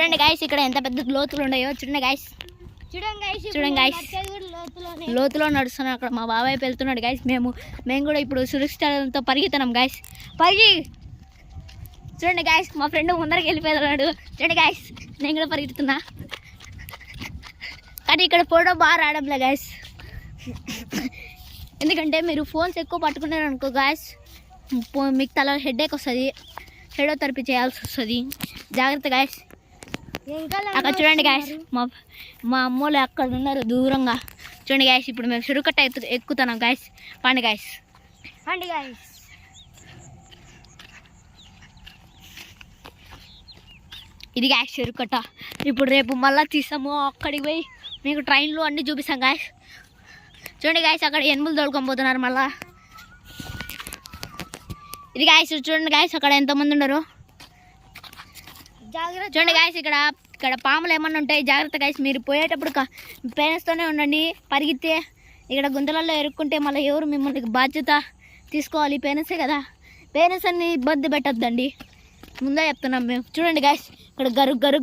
చూడండి గాయస్ ఇక్కడ ఎంత పెద్ద లోతులు ఉన్నాయో చూడండి గాయస్. చూడండి గాయస్ లోతులో నడుస్తున్నాం. అక్కడ మా బాబాయ్ వెళ్తున్నాడు గాయస్. మేము కూడా ఇప్పుడు సురక్షితంతో పరిగెత్తున్నాం గాయస్. చూడండి గాయస్ మా ఫ్రెండ్ ముందరికి వెళ్ళిపోతున్నాడు. చూడండి గాయస్ నేను కూడా పరిగెత్తున్నా. కానీ ఇక్కడ ఫోటో బాగా రావడంలే గాయస్. ఎందుకంటే మీరు ఫోన్స్ ఎక్కువ పట్టుకున్నారు అనుకో గాయస్ మీకు తల హెడేక్ వస్తుంది. థెరపీ చేయాల్సి వస్తుంది. జాగ్రత్త గాయస్. అక్కడ చూడండి గాయస్ మా అమ్మోళ్ళు అక్కడ ఉన్నారు దూరంగా. చూడండి గాయస్ ఇప్పుడు మేము చెరుకట్ట ఎక్కుతున్నాం గాయస్. పండి గాయస్. ఇది గాయస్ చెరుకట్ట. ఇప్పుడు రేపు మళ్ళీ తీస్తాము. అక్కడికి పోయి మీకు ట్రైన్లు అన్నీ చూపిస్తాం గాయస్. చూడండి గాయస్ అక్కడ ఎనుములు తోలుకొని పోతున్నారు మళ్ళా. ఇది గాయస్ చూడండి గాయస్ అక్కడ ఎంతమంది ఉన్నారు. చూడండి గాయస్ ఇక్కడ పాములు ఏమన్నా ఉంటాయి. జాగ్రత్త గాయస్. మీరు పోయేటప్పుడు పేరెంట్స్తోనే ఉండండి. పరిగెత్తే ఇక్కడ గుంతలలో ఎరుక్కుంటే మళ్ళీ ఎవరు మిమ్మల్ని బాధ్యత తీసుకోవాలి? పేరెంట్సే కదా. పేరెంట్స్ అన్ని ఇబ్బంది పెట్టద్దండి ముందే చెప్తున్నాం మేము. చూడండి గాయస్ ఇక్కడ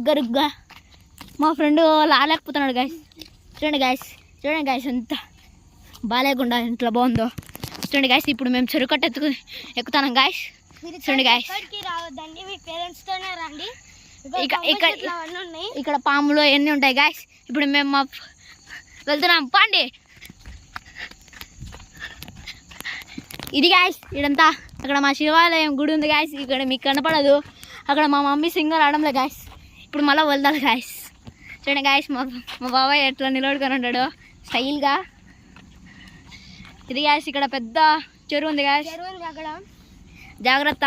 గరుగ్గా మా ఫ్రెండ్ లాలేకపోతున్నాడు గాయస్. చూడండి గాయస్ ఎంత బాగాలేకుండా ఎంత బాగుందో. చూడండి గాయస్ ఇప్పుడు మేము చెరుకట్ట ఎక్కుతాం గాయస్. చూడండి గాయస్ ఇక్కడ పాములు ఎన్ని ఉంటాయి గాయస్. ఇప్పుడు మేము వెళ్తున్నాం పండి. ఇది గాయస్ ఇదంతా అక్కడ మా శివాలయం గుడి ఉంది గాయస్. ఇక్కడ మీకు కనపడదు. అక్కడ మా మమ్మీ సింగర్ ఆడంలే గాయస్. ఇప్పుడు మళ్ళీ వెళ్దాం గాయస్. చూడండి గాయస్ మా బాబాయ్ ఎట్లా నిలబడుకొని ఉంటాడు స్టైల్గా. ఇది గాయస్ ఇక్కడ పెద్ద చెరువు ఉంది గాయస్. జాగ్రత్త.